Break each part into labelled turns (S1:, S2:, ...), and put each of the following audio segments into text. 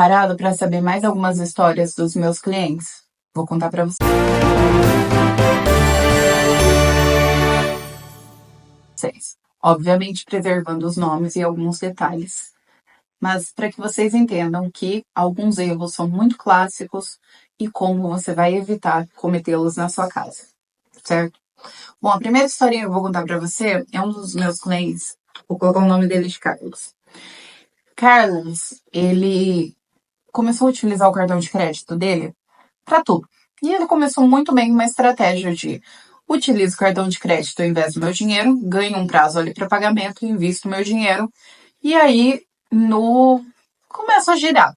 S1: Parado para saber mais algumas histórias dos meus clientes? Vou contar para vocês. Obviamente preservando os nomes e alguns detalhes, mas para que vocês entendam que alguns erros são muito clássicos e como você vai evitar cometê-los na sua casa, certo? Bom, a primeira historinha que eu vou contar para você é um dos meus clientes. Vou colocar o nome dele de Carlos. Carlos, ele começou a utilizar o cartão de crédito dele para tudo. E ele começou muito bem uma estratégia de utilizo o cartão de crédito ao invés do meu dinheiro, ganho um prazo ali para pagamento, invisto meu dinheiro e aí no começa a girar.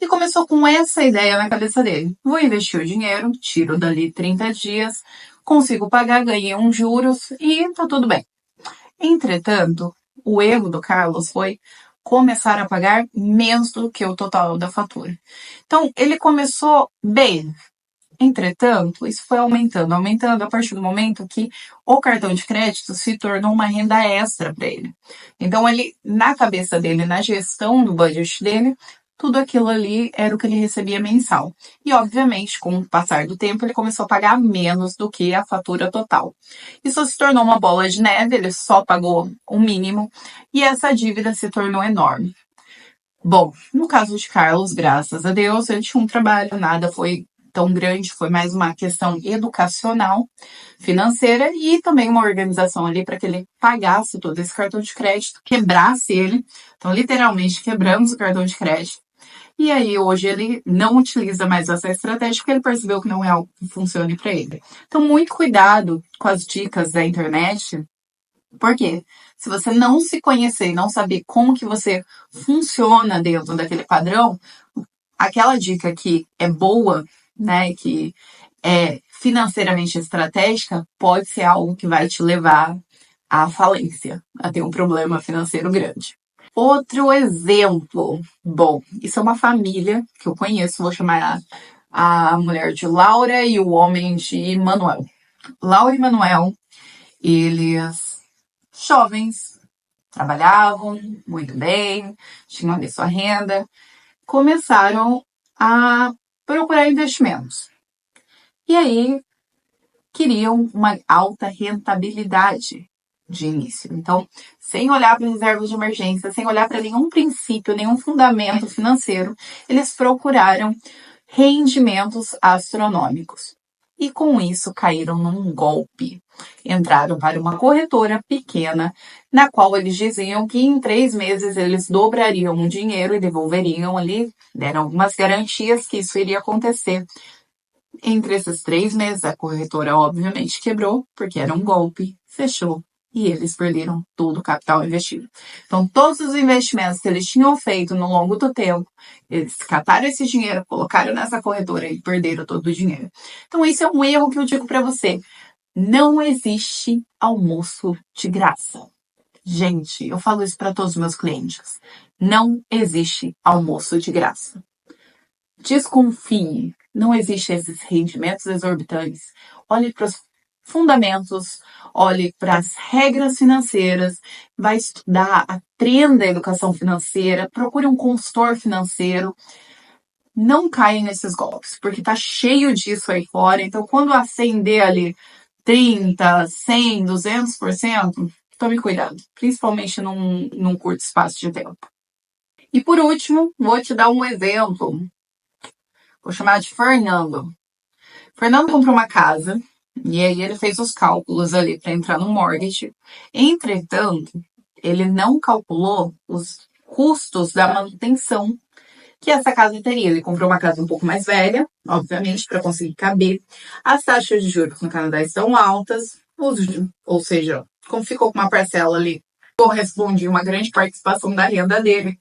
S1: E começou com essa ideia na cabeça dele. Vou investir o dinheiro, tiro dali 30 dias, consigo pagar, ganhei uns juros e tá tudo bem. Entretanto, o erro do Carlos foi começar a pagar menos do que o total da fatura. Então, ele começou bem. Entretanto, isso foi aumentando a partir do momento que o cartão de crédito se tornou uma renda extra para ele. Então, ele, na cabeça dele, na gestão do budget dele, tudo aquilo ali era o que ele recebia mensal. E, obviamente, com o passar do tempo, ele começou a pagar menos do que a fatura total. Isso se tornou uma bola de neve, ele só pagou o mínimo e essa dívida se tornou enorme. Bom, no caso de Carlos, graças a Deus, ele tinha um trabalho, nada foi tão grande, foi mais uma questão educacional, financeira e também uma organização ali para que ele pagasse todo esse cartão de crédito, quebrasse ele. Então, literalmente, quebramos o cartão de crédito. E aí, hoje, ele não utiliza mais essa estratégia porque ele percebeu que não é algo que funcione para ele. Então, muito cuidado com as dicas da internet, porque se você não se conhecer e não saber como que você funciona dentro daquele padrão, aquela dica que é boa, né, que é financeiramente estratégica, pode ser algo que vai te levar à falência, a ter um problema financeiro grande. Outro exemplo, bom, isso é uma família que eu conheço, vou chamar a mulher de Laura e o homem de Manuel. Laura e Manuel, eles jovens, trabalhavam muito bem, tinham ali sua renda, começaram a procurar investimentos. E aí, queriam uma alta rentabilidade de início. Então, sem olhar para reservas de emergência, sem olhar para nenhum princípio, nenhum fundamento financeiro, eles procuraram rendimentos astronômicos. E com isso caíram num golpe. Entraram para uma corretora pequena, na qual eles diziam que em 3 meses eles dobrariam o dinheiro e devolveriam ali, deram algumas garantias que isso iria acontecer. Entre esses 3 meses, a corretora obviamente quebrou, porque era um golpe, fechou, e eles perderam todo o capital investido. Então, todos os investimentos que eles tinham feito no longo do tempo, eles cataram esse dinheiro, colocaram nessa corretora e perderam todo o dinheiro. Então, esse é um erro que eu digo para você. Não existe almoço de graça. Gente, eu falo isso para todos os meus clientes. Não existe almoço de graça. Desconfie. Não existem esses rendimentos exorbitantes. Olhe para os fundamentos, olhe para as regras financeiras, vai estudar, aprenda a educação financeira, procure um consultor financeiro. Não caia nesses golpes, porque tá cheio disso aí fora. Então, quando acender ali 30, 100, 200%, tome cuidado, principalmente num curto espaço de tempo. E por último, vou te dar um exemplo. Vou chamar de Fernando. Fernando comprou uma casa e aí ele fez os cálculos ali para entrar no mortgage. Entretanto, ele não calculou os custos da manutenção que essa casa teria. Ele comprou uma casa um pouco mais velha, obviamente, para conseguir caber. As taxas de juros no Canadá estão altas, ou seja, como ficou com uma parcela ali, correspondia uma grande participação da renda dele.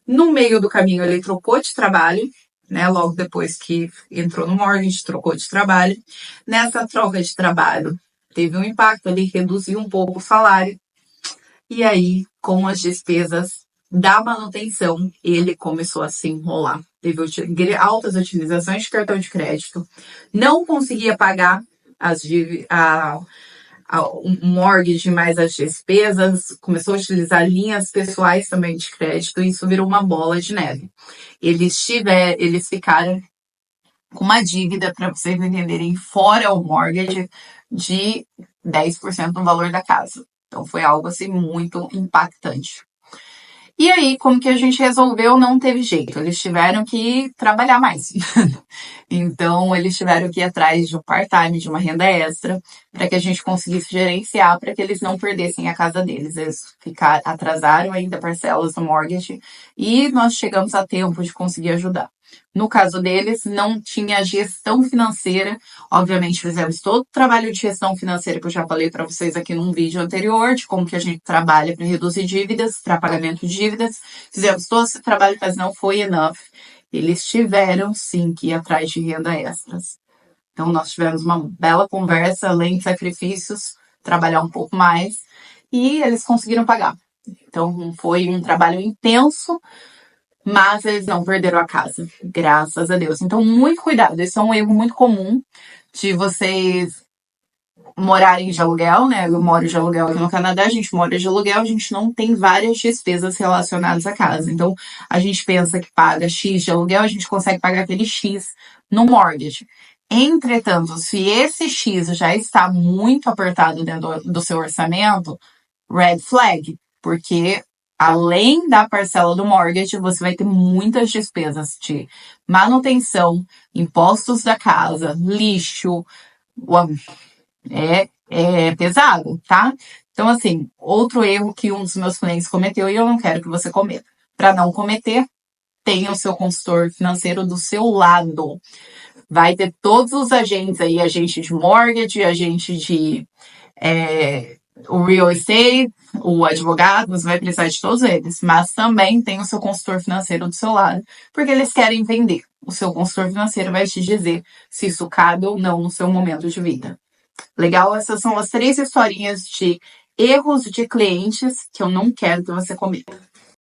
S1: No meio do caminho, ele trocou de trabalho, né? Logo depois que entrou no mortgage, trocou de trabalho. Nessa troca de trabalho, teve um impacto ali, reduziu um pouco o salário. E aí, com as despesas da manutenção, ele começou a se enrolar. Teve altas utilizações de cartão de crédito, não conseguia pagar um mortgage mais as despesas, começou a utilizar linhas pessoais também de crédito, e isso virou uma bola de neve. Eles ficaram com uma dívida, para vocês entenderem, fora o mortgage, de 10% do valor da casa. Então foi algo assim muito impactante. E aí, como que a gente resolveu? Não teve jeito. Eles tiveram que trabalhar mais. Então, eles tiveram que ir atrás de um part-time, de uma renda extra, para que a gente conseguisse gerenciar, para que eles não perdessem a casa deles. Eles atrasaram ainda parcelas do mortgage e nós chegamos a tempo de conseguir ajudar. No caso deles, não tinha gestão financeira. Obviamente, fizemos todo o trabalho de gestão financeira que eu já falei para vocês aqui num vídeo anterior, de como que a gente trabalha para reduzir dívidas, para pagamento de dívidas. Fizemos todo esse trabalho, mas não foi enough. Eles tiveram, sim, que ir atrás de renda extras. Então, nós tivemos uma bela conversa, além de sacrifícios, trabalhar um pouco mais, e eles conseguiram pagar. Então, foi um trabalho intenso, mas eles não perderam a casa, graças a Deus. Então, muito cuidado. Esse é um erro muito comum de vocês morarem de aluguel, né? Eu moro de aluguel aqui no Canadá, a gente mora de aluguel, a gente não tem várias despesas relacionadas à casa. Então, a gente pensa que paga X de aluguel, a gente consegue pagar aquele X no mortgage. Entretanto, se esse X já está muito apertado dentro do seu orçamento, red flag, porque além da parcela do mortgage, você vai ter muitas despesas de manutenção, impostos da casa, lixo, é pesado, tá? Então, assim, outro erro que um dos meus clientes cometeu e eu não quero que você cometa. Para não cometer, tenha o seu consultor financeiro do seu lado. Vai ter todos os agentes aí, agente de mortgage, agente de o real estate, o advogado, você vai precisar de todos eles, mas também tem o seu consultor financeiro do seu lado, porque eles querem vender. O seu consultor financeiro vai te dizer se isso cabe ou não no seu momento de vida. Legal? Essas são as 3 historinhas de erros de clientes que eu não quero que você cometa.